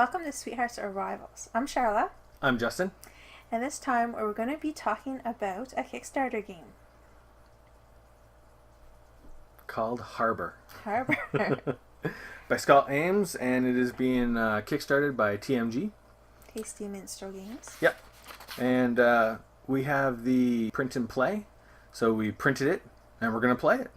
Welcome to Sweethearts or Rivals. I'm Charla, I'm Justin. and this time we're going to be talking about a Kickstarter game. Called Harbour. Harbour. By Scott Ames, and it is being kickstarted by TMG. Tasty Minstrel Games. Yep. And we have the print and play. So we printed it, and we're going to play it.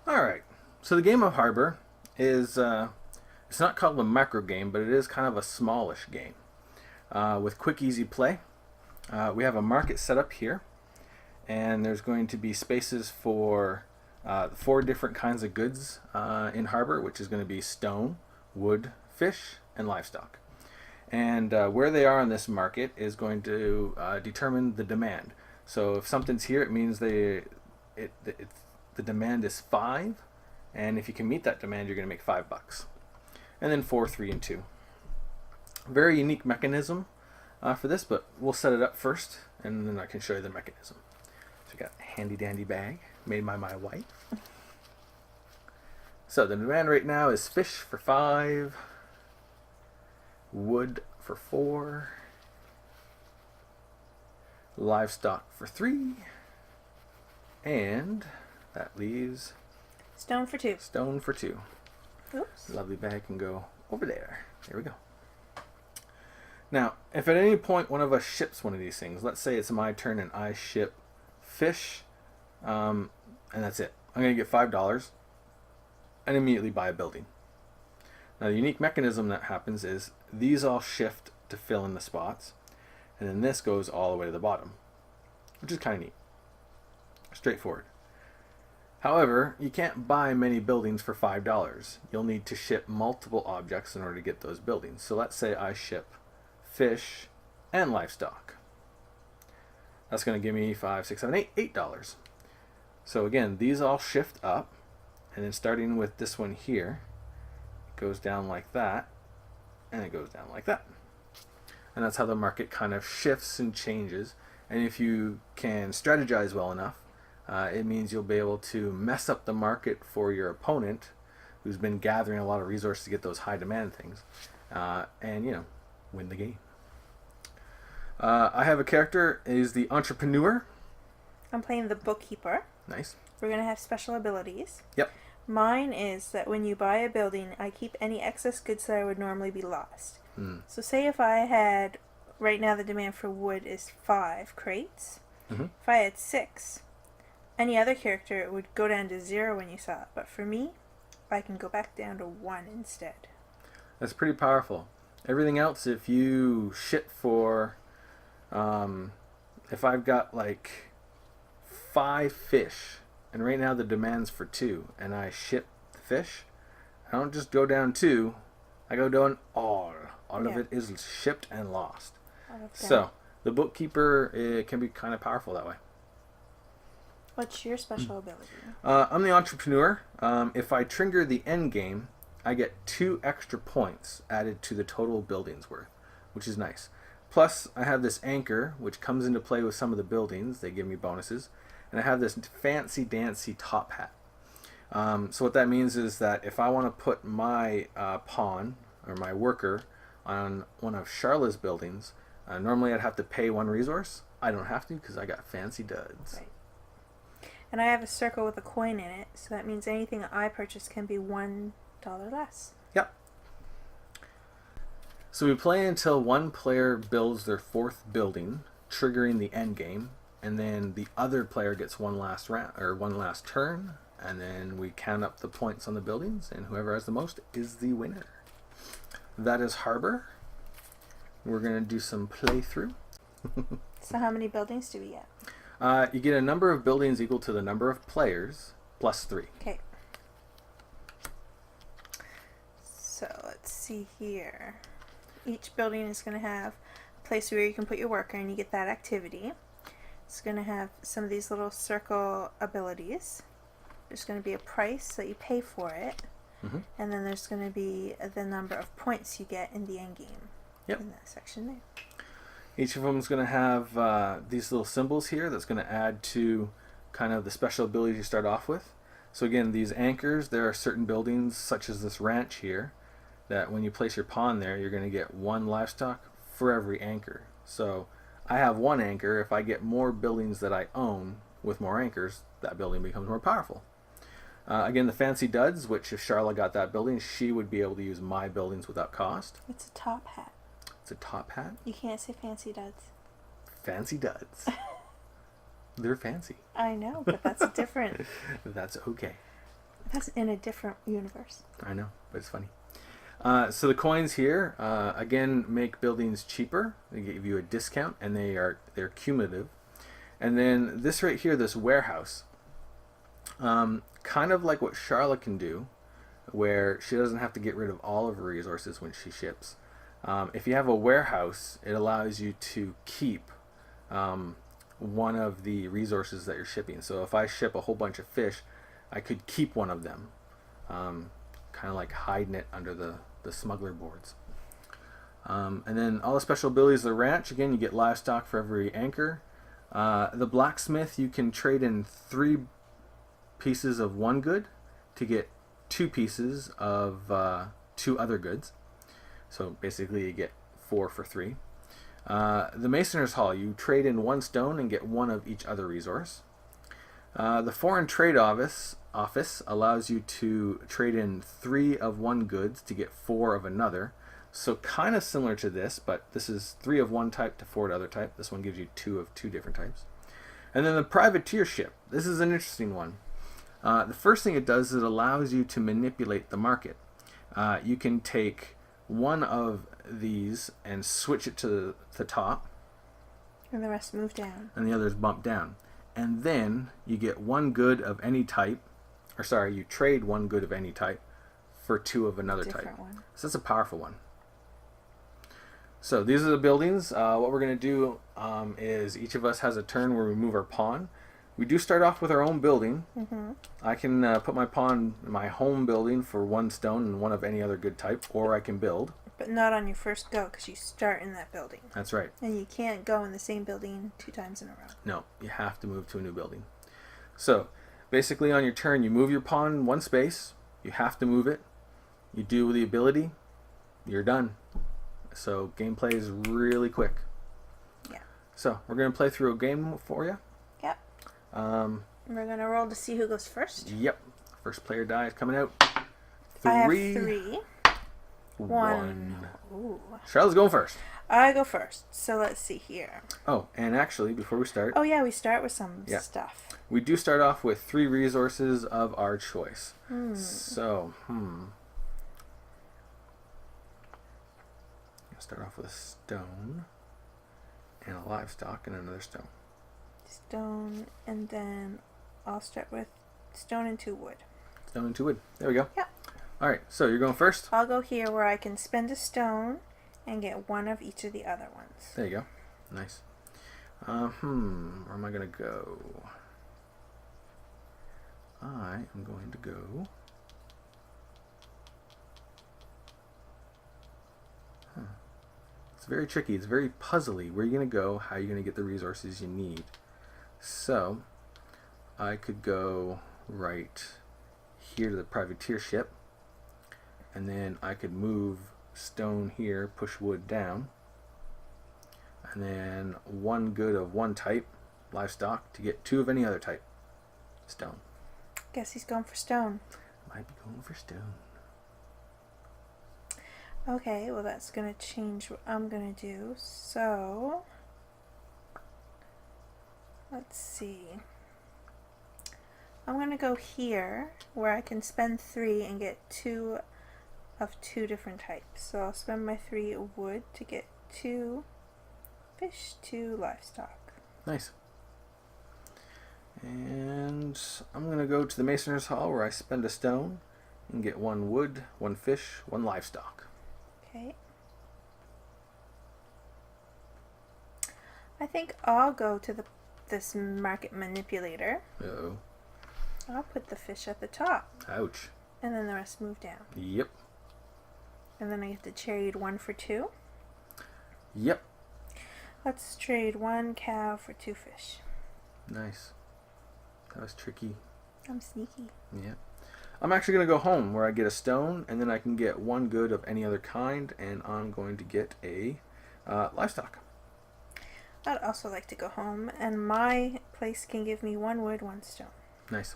Alright. So the game of Harbour is, it's not called a macro game, but it is kind of a smallish game. With quick, easy play. We have a market set up here. And there's going to be spaces for 4 different kinds of goods in Harbour, which is going to be stone, wood, fish, and livestock. And where they are on this market is going to determine the demand. So if something's here, it means the demand is 5, and if you can meet that demand, you're going to make $5. And then 4, 3, and 2. Very unique mechanism for this, but we'll set it up first, and then I can show you the mechanism. So we got a handy dandy bag made by my wife. So the demand right now is fish for 5, wood for 4, livestock for 3, and that leaves Stone for 2. stone for 2. Oops. Lovely bag can go over there. There we go. Now, if at any point one of us ships one of these things, let's say it's my turn and I ship fish, and that's it. I'm going to get $5 and immediately buy a building. Now, the unique mechanism that happens is these all shift to fill in the spots, and then this goes all the way to the bottom, which is kind of neat. Straightforward. However, you can't buy many buildings for $5. You'll need to ship multiple objects in order to get those buildings. So let's say I ship fish and livestock. That's going to give me 5, 6, 7, 8 $8. So again, these all shift up, and then starting with this one here, it goes down like that, and it goes down like that. And that's how the market kind of shifts and changes. And if you can strategize well enough, it means you'll be able to mess up the market for your opponent, who's been gathering a lot of resources to get those high demand things, and win the game. I have a character, is the entrepreneur. I'm playing the bookkeeper. Nice. We're going to have special abilities. Yep. Mine is that when you buy a building, I keep any excess goods that would normally be lost. So say if I had, right now the demand for wood is 5 crates. Mm-hmm. If I had 6, any other character it would go down to 0 when you saw it. But for me, I can go back down to 1 instead. That's pretty powerful. Everything else, if you ship for, if I've got like 5 fish, and right now the demand's for 2, and I ship the fish, I don't just go down 2, I go down all. All of it is shipped and lost. So the bookkeeper, it can be kind of powerful that way. What's your special ability? I'm the entrepreneur. If I trigger the end game, I get 2 extra points added to the total buildings worth, which is nice. Plus, I have this anchor, which comes into play with some of the buildings. They give me bonuses. And I have this fancy dancy top hat. So what that means is that if I want to put my pawn or my worker on one of Charla's buildings, normally I'd have to pay 1 resource. I don't have to because I got fancy duds. Right. And I have a circle with a coin in it, so that means anything I purchase can be $1 less. Yep. So we play until one player builds their 4th building, triggering the end game, and then the other player gets one last round or one last turn, and then we count up the points on the buildings, and whoever has the most is the winner. That is Harbour. We're going to do some playthrough. So how many buildings do we get? You get a number of buildings equal to the number of players plus 3. Okay. So let's see here. Each building is going to have a place where you can put your worker and you get that activity. It's going to have some of these little circle abilities. There's going to be a price that you pay for it. Mm-hmm. And then there's going to be the number of points you get in the end game. Yep. In that section there. Each of them is going to have these little symbols here that's going to add to kind of the special ability you start off with. So again, these anchors, there are certain buildings, such as this ranch here, that when you place your pawn there, you're going to get 1 livestock for every anchor. So I have 1 anchor. If I get more buildings that I own with more anchors, that building becomes more powerful. Again, the fancy duds, which if Charlotte got that building, she would be able to use my buildings without cost. It's a top hat. It's a top hat? You can't say fancy duds. Fancy duds. They're fancy. I know, but that's different. That's okay. That's in a different universe. I know, but it's funny. So the coins here, again, make buildings cheaper. They give you a discount, and they're cumulative. And then this right here, this warehouse, kind of like what Charlotte can do, where she doesn't have to get rid of all of her resources when she ships. If you have a warehouse, it allows you to keep one of the resources that you're shipping. So if I ship a whole bunch of fish, I could keep one of them, kind of like hiding it under the smuggler boards. And then all the special abilities of the ranch, again, you get livestock for every anchor. The blacksmith, you can trade in 3 pieces of 1 good to get 2 pieces of 2 other goods. So basically you get 4 for 3. The masoners hall, you trade in 1 stone and get 1 of each other resource. The foreign trade office allows you to trade in 3 of 1 goods to get 4 of another. So kind of similar to this, but this is 3 of 1 type to 4 of other type. This one gives you 2 of 2 different types. And then the privateer ship. This is an interesting one. The first thing it does is it allows you to manipulate the market. You can take 1 of these and switch it to the top. And the rest move down. And the others bump down. And then you get 1 good of any type. Or sorry, you trade 1 good of any type for 2 of another type. One. So that's a powerful one. So these are the buildings. What we're going to do is each of us has a turn where we move our pawn. We do start off with our own building. Mm-hmm. I can put my pawn in my home building for 1 stone and 1 of any other good type, or I can build. But not on your first go, because you start in that building. That's right. And you can't go in the same building 2 times in a row. No, you have to move to a new building. So basically on your turn, you move your pawn 1 space. You have to move it. You do the ability. You're done. So gameplay is really quick. Yeah. So we're going to play through a game for you. Yep. We're going to roll to see who goes first. Yep. First player die is coming out. 3. I have 3. 1. Ooh. Charlotte's going first. I go first. So let's see here. Oh, and actually, before we start... Oh, yeah, we start with some stuff. We do start off with 3 resources of our choice. So, start off with a stone and a livestock and another stone. Stone, and then I'll start with stone and 2 wood. Stone and 2 wood. There we go. Yeah. All right, so you're going first? I'll go here where I can spend a stone and get 1 of each of the other ones. There you go. Nice. Where am I going to go? I am going to go... It's very tricky. It's very puzzly. Where are you going to go? How are you going to get the resources you need? So, I could go right here to the privateer ship. And then I could move stone here, push wood down. And then 1 good of 1 type, livestock, to get 2 of any other type, stone. Guess he's going for stone. Might be going for stone. Okay, well that's going to change what I'm going to do. So, let's see. I'm going to go here where I can spend 3 and get 2 of 2 different types. So I'll spend my 3 wood to get 2 fish, 2 livestock. Nice. And I'm going to go to the Masoners Hall where I spend a stone and get 1 wood, 1 fish, 1 livestock. Okay. I think I'll go to this market manipulator. Uh-oh. I'll put the fish at the top. Ouch. And then the rest move down. Yep. And then I get to trade 1 for 2. Yep. Let's trade 1 cow for 2 fish. Nice. That was tricky. I'm sneaky. Yeah. I'm actually going to go home where I get a stone, and then I can get 1 good of any other kind, and I'm going to get a livestock. I'd also like to go home, and my place can give me 1 wood, 1 stone. Nice.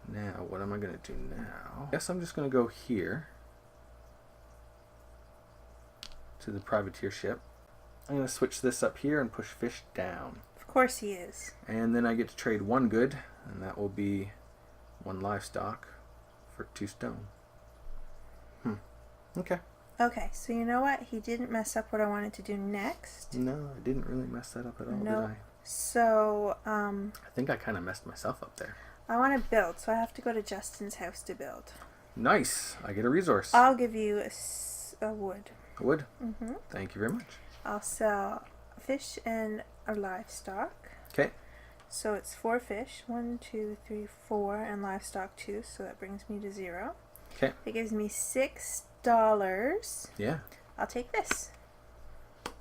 Now, what am I going to do now? I guess I'm just going to go here to the privateer ship. I'm going to switch this up here and push fish down. Of course he is. And then I get to trade 1 good, and that will be 1 livestock for 2 stone. Okay. Okay, so you know what? He didn't mess up what I wanted to do next. No, I didn't really mess that up at all, did I? So, I think I kind of messed myself up there. I want to build, so I have to go to Justin's house to build. Nice. I get a resource. I'll give you a wood. A wood? Mm-hmm. Thank you very much. I'll sell fish and a livestock. Okay. So it's 4 fish, 1, 2, 3, 4, and livestock 2. So that brings me to 0. Okay. It gives me $6. Yeah. I'll take this.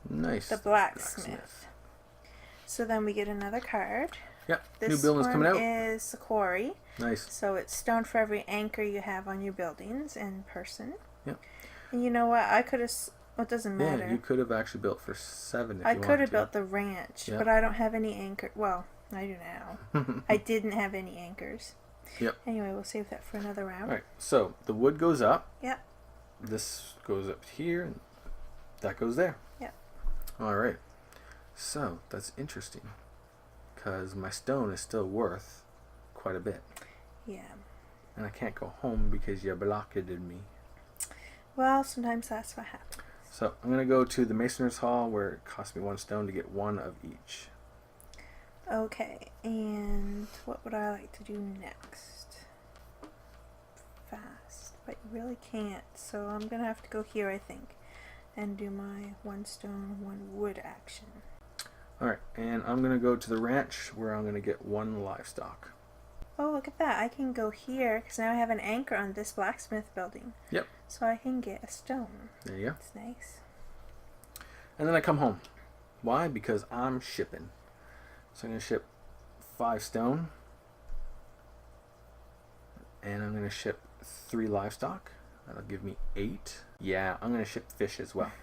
Nice. The blacksmith. So then we get another card. Yep. This New building's coming out. Is the quarry. Nice. So it's stone for every anchor you have on your buildings and person. Yep. And you know what? I could have. Well, it doesn't matter. Yeah, you could have actually built for 7 if I you could wanted have to. built the ranch, Yep. but I don't have any anchor. Well, I do now. I didn't have any anchors. Yep. Anyway, we'll save that for another round. All right. So the wood goes up. Yep. This goes up here, and that goes there. Yep. All right. So that's interesting, because my stone is still worth quite a bit. Yeah. And I can't go home because you blockaded me. Well, sometimes that's what happens. So I'm going to go to the Masoners Hall, where it costs me 1 stone to get 1 of each. Okay, and what would I like to do next? Fast, but you really can't. So I'm going to have to go here, I think, and do my 1 stone, 1 wood action. Alright, and I'm going to go to the ranch, where I'm going to get 1 livestock. Oh, look at that. I can go here, because now I have an anchor on this blacksmith building. Yep. So I can get a stone. There you go. That's nice. And then I come home. Why? Because I'm shipping. So I'm going to ship 5 stone. And I'm going to ship 3 livestock. That'll give me 8. Yeah, I'm going to ship fish as well.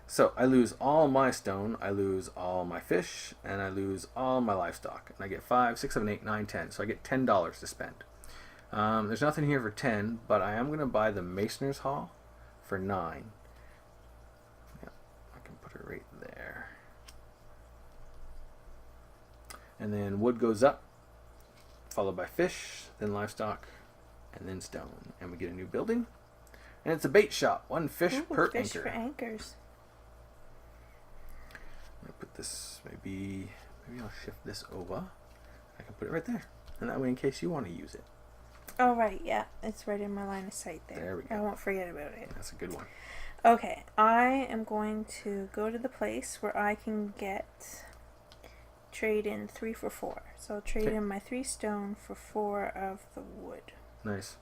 So I lose all my stone, I lose all my fish, and I lose all my livestock. And I get 5, 6, 7, 8, 9, 10. So I get $10 to spend. There's nothing here for 10, but I am going to buy the Masoners Hall for 9. Yeah, I can put it right there. And then wood goes up, followed by fish, then livestock, and then stone. And we get a new building. And it's a bait shop. 1 fish per fish anchor. for anchors. I'm going to put this, maybe I'll shift this over. I can put it right there. And that way, in case you want to use it. Oh, right, yeah. It's right in my line of sight there. There we go. I won't forget about it. That's a good one. Okay, I am going to go to the place where I can trade in 3 for 4. So I'll trade Okay. in my 3 stone for 4 of the wood. Nice.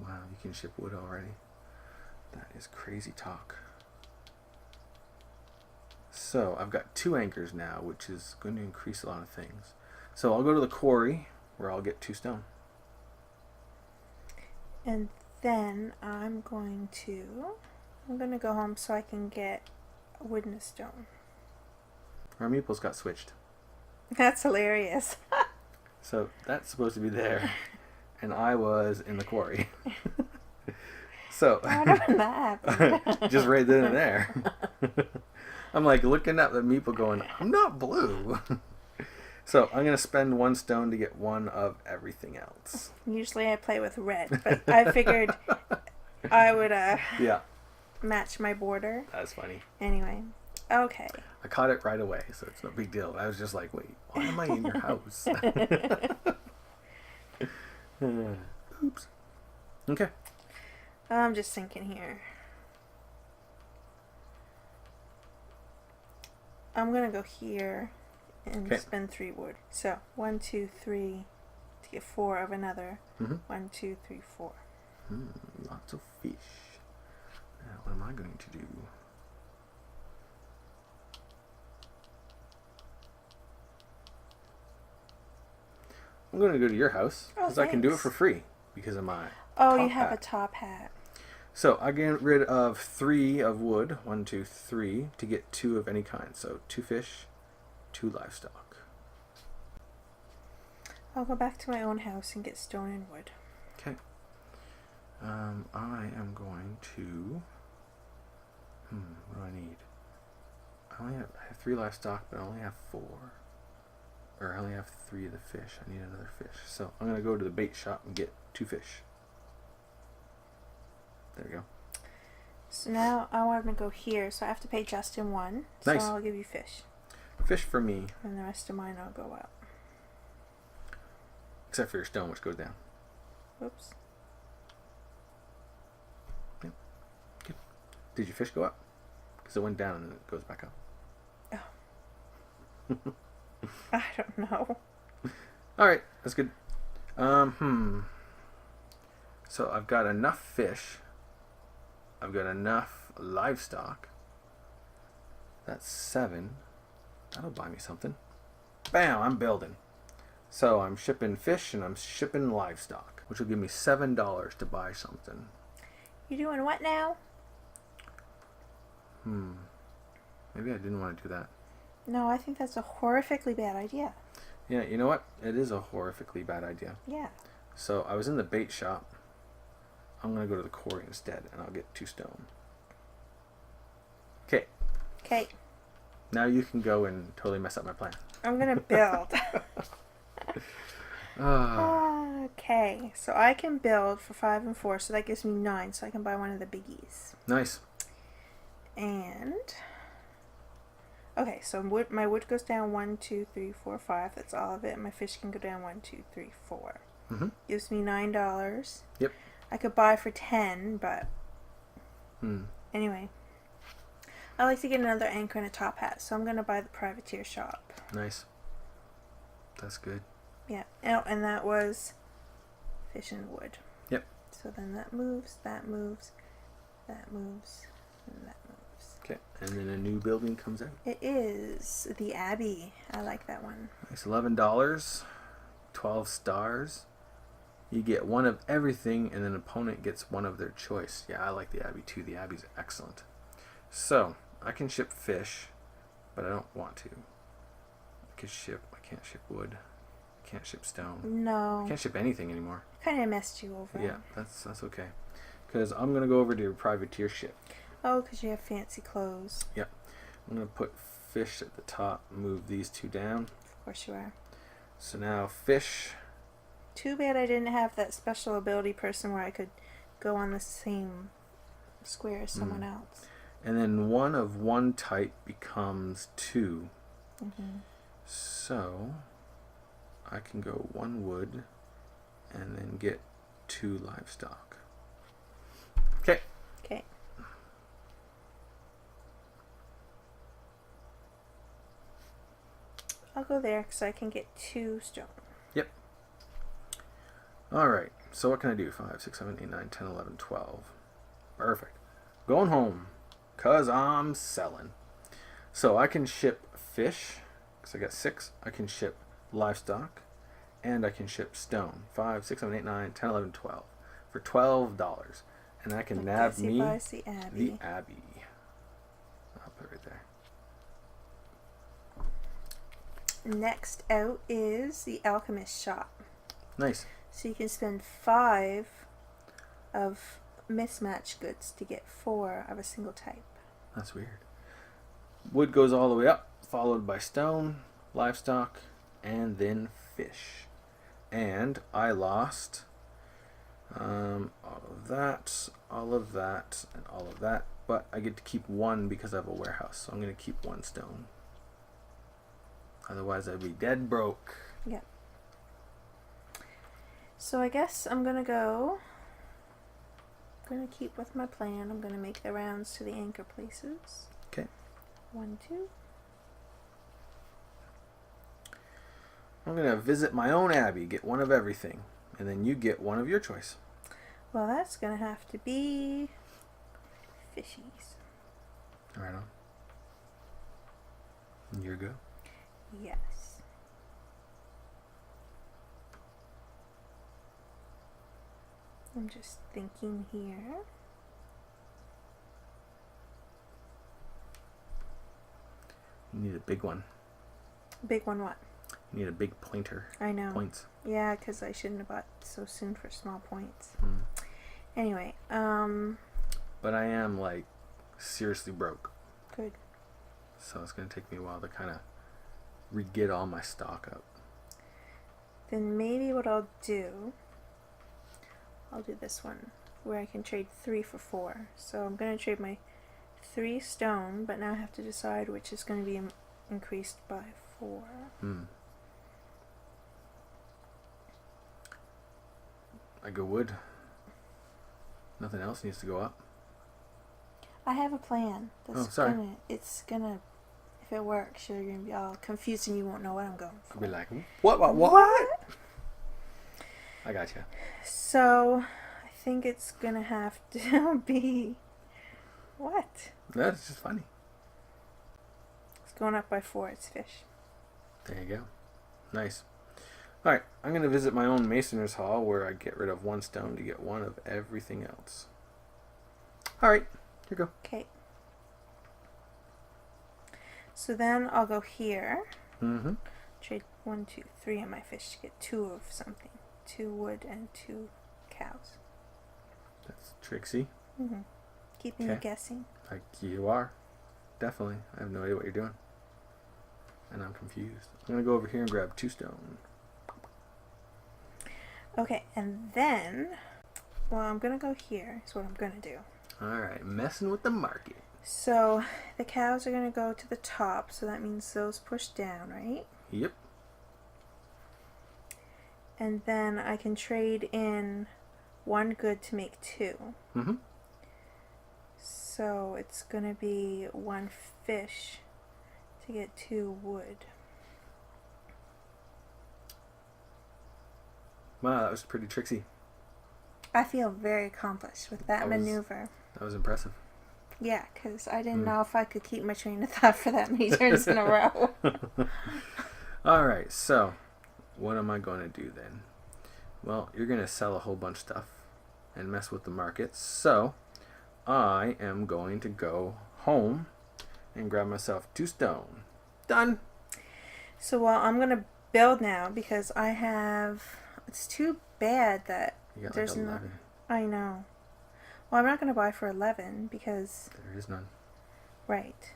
Wow, you can ship wood already. That is crazy talk. So I've got 2 anchors now, which is going to increase a lot of things. So I'll go to the quarry, where I'll get 2 stone. And then I'm going to go home so I can get wood and a stone. Our meeples got switched. That's hilarious. So that's supposed to be there. And I was in the quarry. So How did that happen? just right then and there. I'm like looking at the meeple going, I'm not blue. So I'm going to spend 1 stone to get 1 of everything else. Usually I play with red, but I figured I would Yeah, match my border. that's funny. Anyway, okay. I caught it right away, so it's no big deal. I was just like, wait, why am I in your house? Oops. Okay. I'm just thinking here. I'm going to go here and Okay. spend 3 wood. So 1, 2, 3 to get 4 of another. Mm-hmm. 1, 2, 3, 4. Lots of fish. Now, what am I going to do? I'm going to go to your house Oh, because I can do it thanks. for free because of my Oh, top you have hat. a top hat. So I get rid of 3 of wood, 1, 2, 3, to get 2 of any kind. So 2 fish, 2 livestock. I'll go back to my own house and get stone and wood. Okay. I am going to. What do I need? I have 3 livestock, but I only have 4. Or I only have 3 of the fish. I need another fish. So I'm going to go to the bait shop and get 2 fish. There we go. So now I want to go here, so I have to pay Justin 1. So Nice. I'll give you fish. Fish for me, And the rest of mine I'll go up. except for your stone, which goes down. Whoops. Yep. Good. Did your fish go up? Because it went down and then it goes back up. Oh. I don't know. All right, that's good. So I've got enough fish. I've got enough livestock. That's 7. That'll buy me something. Bam! I'm building. So I'm shipping fish and I'm shipping livestock, which will give me $7 to buy something. You doing what now? Maybe I didn't want to do that. No, I think that's a horrifically bad idea. Yeah, you know what? It is a horrifically bad idea. Yeah. So I was in the bait shop. I'm going to go to the quarry instead, and I'll get 2 stone. Okay. Okay. Now you can go and totally mess up my plan. I'm going to build. Okay. So I can build for 5 and 4, so that gives me 9, so I can buy one of the biggies. Nice. And... Okay, so wood, my wood goes down 1, 2, 3, 4, 5. That's all of it. My fish can go down 1, 2, 3, 4. Gives me $9. Yep. I could buy for 10, but anyway. I like to get another anchor and a top hat, so I'm gonna buy the privateer shop. Nice. That's good. Yeah. Oh, and that was fish and wood. Yep. So then that moves, that moves, that moves, and that moves. Okay. And then a new building comes out. It is the Abbey. I like that one. Nice. $11. 12 stars. You get 1 of everything, and an opponent gets 1 of their choice. Yeah, I like the Abbey too. The Abbey's excellent. So I can ship fish, but I don't want to. I can't ship wood. I can't ship stone. No. I can't ship anything anymore. Kind of messed you over. Yeah, that's okay. Because I'm gonna go over to your privateer ship. Oh, because you have fancy clothes. Yep. I'm gonna put fish at the top. Move these 2 down. Of course you are. So now fish. Too bad I didn't have that special ability person where I could go on the same square as someone else. And then 1 of 1 type becomes 2. So I can go 1 wood and then get 2 livestock. Okay. Okay. I'll go there because I can get 2 stone. Yep. Alright. So what can I do? 5, 6, 7, 8, 9, 10, 11, 12. Perfect. Going home. Because I'm selling. So I can ship fish. Because I got 6. I can ship livestock. And I can ship stone. 5, 6, 7, 8, 9, 10, 11, 12. For $12. And I can nab me the Abbey. the Abbey. I'll put it right there. Next out is the alchemist shop. Nice. So you can spend 5 of mismatched goods to get 4 of a single type. That's weird. Wood goes all the way up, followed by stone, livestock, and then fish. And I lost all of that, and all of that. But I get to keep 1 because I have a warehouse. So I'm going to keep 1 stone. Otherwise, I'd be dead broke. Yeah. So I guess I'm going to go... I'm going to keep with my plan. I'm going to make the rounds to the anchor places. Okay. 1, 2. I'm going to visit my own abbey, get 1 of everything. And then you get 1 of your choice. Well, that's going to have to be... fishies. All right on. And you're good. Yes. I'm just thinking here. You need a big one. Big one what? You need a big pointer. I know. Points. Yeah, because I shouldn't have bought so soon for small points. Mm. Anyway, But I am like seriously broke. Good. So it's going to take me a while to kind of re-get all my stock up. Then maybe what I'll do this one where I can trade 3 for 4. So I'm going to trade my 3 stone, but now I have to decide which is going to be increased by 4. I go wood. Nothing else needs to go up. I have a plan. Sorry. It's gonna, if it works, you're gonna be all confused and you won't know what I'm going for. I'll be like, what? I got you. So, I think it's gonna have to be, what? That's just funny. It's going up by 4, it's fish. There you go. Nice. Alright, I'm going to visit my own Masoners Hall where I get rid of 1 stone to get 1 of everything else. Alright, here you go. Okay. So then I'll go here. Mm-hmm. Trade 1, 2, 3 on my fish to get 2 of something. 2 wood and 2 cows. That's tricksy. Mm-hmm. Keeping you guessing. Like you are. Definitely. I have no idea what you're doing. And I'm confused. I'm going to go over here and grab 2 stone. Okay, and then, well, I'm going to go here, is what I'm going to do. Alright, messing with the market. So, the cows are going to go to the top, so that means those push down, right? Yep. And then I can trade in 1 good to make 2. Mm-hmm. So, it's going to be 1 fish to get 2 wood. Wow, that was pretty tricksy. I feel very accomplished with that maneuver. That was impressive. Yeah, because I didn't know if I could keep my train of thought for that many turns in a row. Alright, so what am I going to do then? Well, you're going to sell a whole bunch of stuff and mess with the markets. So I am going to go home and grab myself 2 stone. Done. So, well, I'm going to build now because I have... It's too bad that You got there's like no... 11. I know. Well, I'm not going to buy for 11 because... There is none. Right.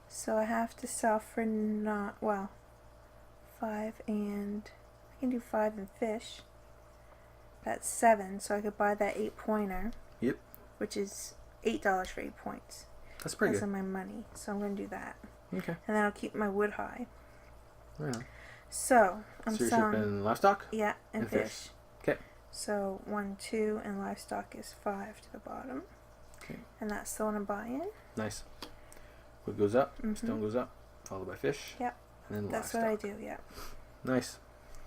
So I have to sell for not... Well, 5 and... I can do 5 and fish. That's 7, so I could buy that 8-pointer. Yep. Which is $8 for 8 points. That's pretty That's good. on my money, so I'm going to do that. Okay. And then I'll keep my wood high. Yeah. So, I'm So you're selling... shipping livestock? Yeah, and and fish. fish. Okay. So 1, 2, and livestock is 5 to the bottom. Okay. And that's the one I'm buying. Nice. Wood goes up, Mhm. stone goes up, followed by fish. Yep. And then That's livestock. what I do, yeah. Nice.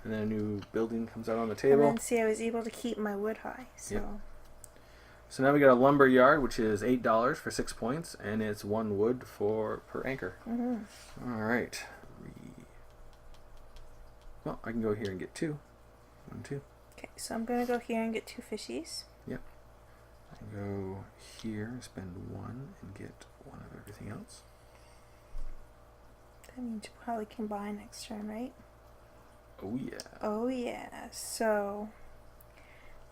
And then a new building comes out on the And table. then see, I was able to keep my wood high. So Yep. So now we got a lumber yard, which is $8 for 6 points, and it's 1 wood per anchor. mm-hmm. All right. Well, I can go here and get 2. 1, 2. Okay, so I'm gonna go here and get 2 fishies. Yep. I can go here and spend 1 and get 1 of everything else. That means you probably can buy next turn, right? Oh yeah. Oh yeah. So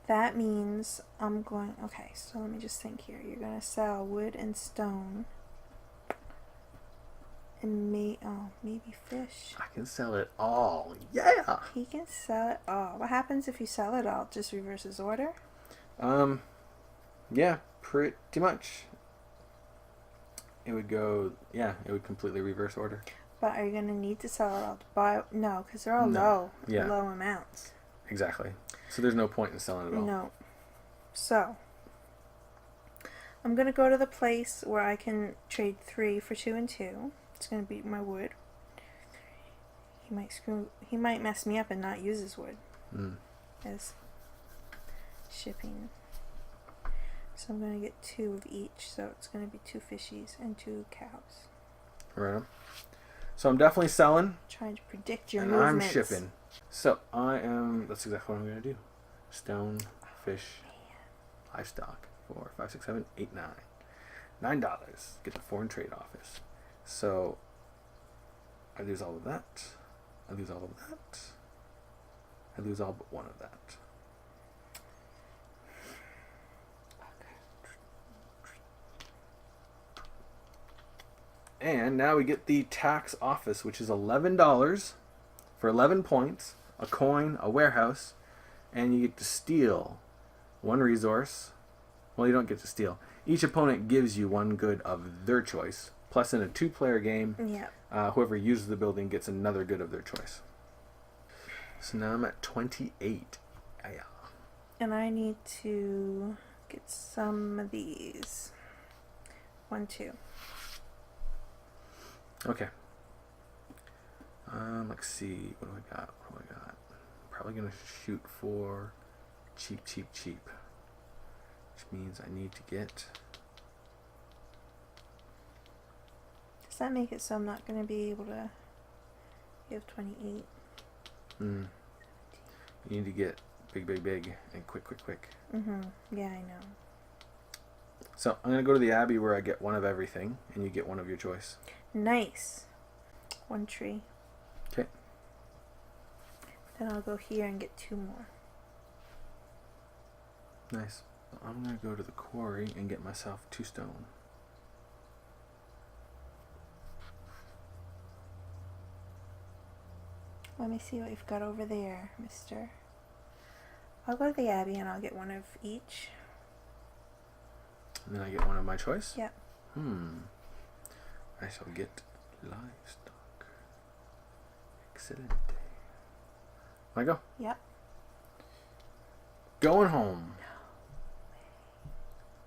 that means I'm going... Okay, so let me just think here. You're gonna sell wood and stone. And maybe fish. I can sell it all. Yeah. He can sell it all. What happens if you sell it all? Just reverses order? Yeah, pretty much. It would go, yeah, it would completely reverse order. But are you going to need to sell it all to buy? No, because they're all No. Yeah. low amounts. Exactly. So there's no point in selling it all. No. So, I'm going to go to the place where I can trade 3 for 2 and 2. It's going to be my wood. He might mess me up and not use his wood as shipping. So I'm going to get 2 of each. So it's going to be 2 fishies and 2 cows. Right on. So I'm definitely selling. Trying to predict your and movements. I'm shipping. So that's exactly what I'm going to do. Stone, fish, livestock. 4, 5, 6, 7, 8, 9. $9. Get the foreign trade office. So I lose all of that. I lose all of that. I lose all but one of that. And now we get the tax office, which is $11 for 11 points, a coin, a warehouse, and you get to steal one resource. Well, you don't get to steal. Each opponent gives you one good of their choice. Plus, in a 2-player game, whoever uses the building gets another good of their choice. So now I'm at 28. Yeah. And I need to get some of these. 1, 2. Okay. Let's see. What do I got? What do I got? Probably gonna shoot for cheap, cheap, cheap. Which means I need to get. Does that make it so I'm not gonna be able to give 28? You need to get big, big, big, and quick, quick, quick. Yeah, I know. So I'm gonna go to the Abbey where I get one of everything, and you get one of your choice. Nice. 1 tree. Okay. Then I'll go here and get 2 more. Nice. So I'm gonna go to the quarry and get myself 2 stone. Let me see what you've got over there, mister. I'll go to the Abbey and I'll get one of each. And then I get one of my choice? Yep. I shall get livestock. Excellent. I go? Yep. Going home.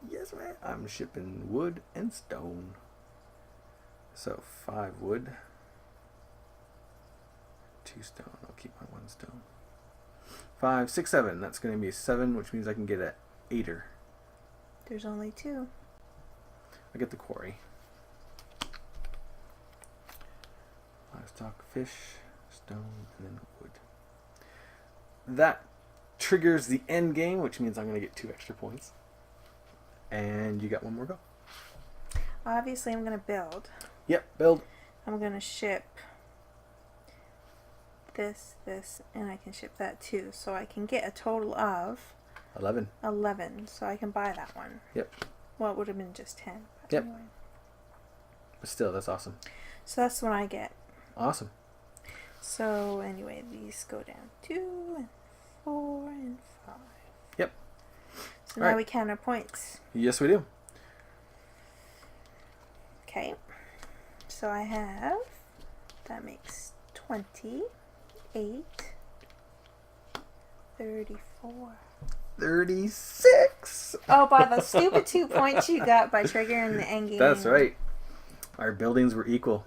Yes, man. I'm shipping wood and stone. So 5 wood. 2 stone. I'll keep my 1 stone. 5, 6, 7. That's going to be 7, which means I can get a 8er. There's only 2. I get the quarry. Livestock, fish, stone, and then wood. That triggers the end game, which means I'm going to get 2 extra points. And you got 1 more go. Obviously, I'm going to build. Yep, build. I'm going to ship this, and I can ship that too. So I can get a total of 11. 11. So I can buy that one. Yep. Well, it would have been just 10. But Yep. anyway. But still, that's awesome. So that's the one I get. Awesome. So anyway, these go down 2 and 4 and 5. Yep. So All now right. we count our points. Yes, we do. Okay. So I have, that makes 28, 34. 36. Oh, by the stupid 2 points you got by triggering the end game. That's right. Our buildings were equal.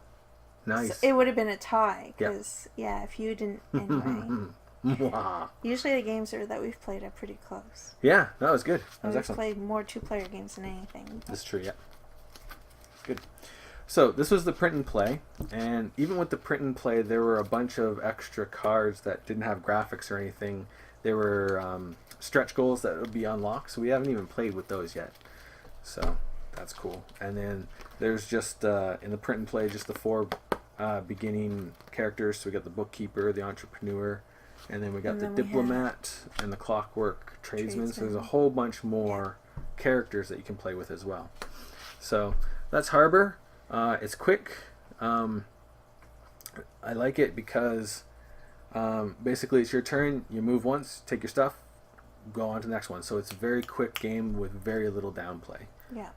Nice. So it would have been a tie, Yep. because, yeah, if you didn't, anyway. Wow. Usually the games that we've played are pretty close. Yeah, that was good. That And was we've excellent. played more 2-player games than anything. That's true, yeah. Good. So this was the print and play, and even with the print and play, there were a bunch of extra cards that didn't have graphics or anything. There were stretch goals that would be unlocked, so we haven't even played with those yet. So that's cool. And then there's just, in the print and play, just the 4 beginning characters. So we got the bookkeeper, the entrepreneur, and then we got the diplomat and the clockwork tradesman. So there's a whole bunch more characters that you can play with as well. So that's Harbour. It's quick. I like it because basically it's your turn. You move once, take your stuff, go on to the next one. So it's a very quick game with very little downplay. Yeah.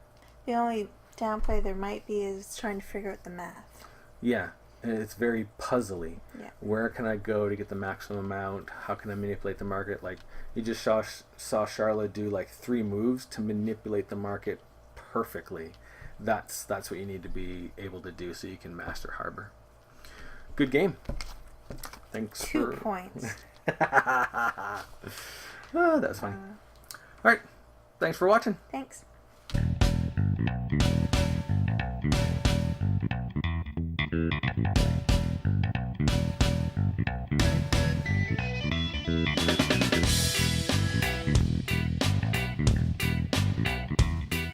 The only downplay there might be is trying to figure out the math. Yeah, and it's very puzzly. Yeah. Where can I go to get the maximum amount? How can I manipulate the market? Like, you just saw Charlotte do like 3 moves to manipulate the market perfectly. That's what you need to be able to do so you can master Harbour. Good game. Thanks 2 points. Oh, that's funny. All right. Thanks for watching. Thanks.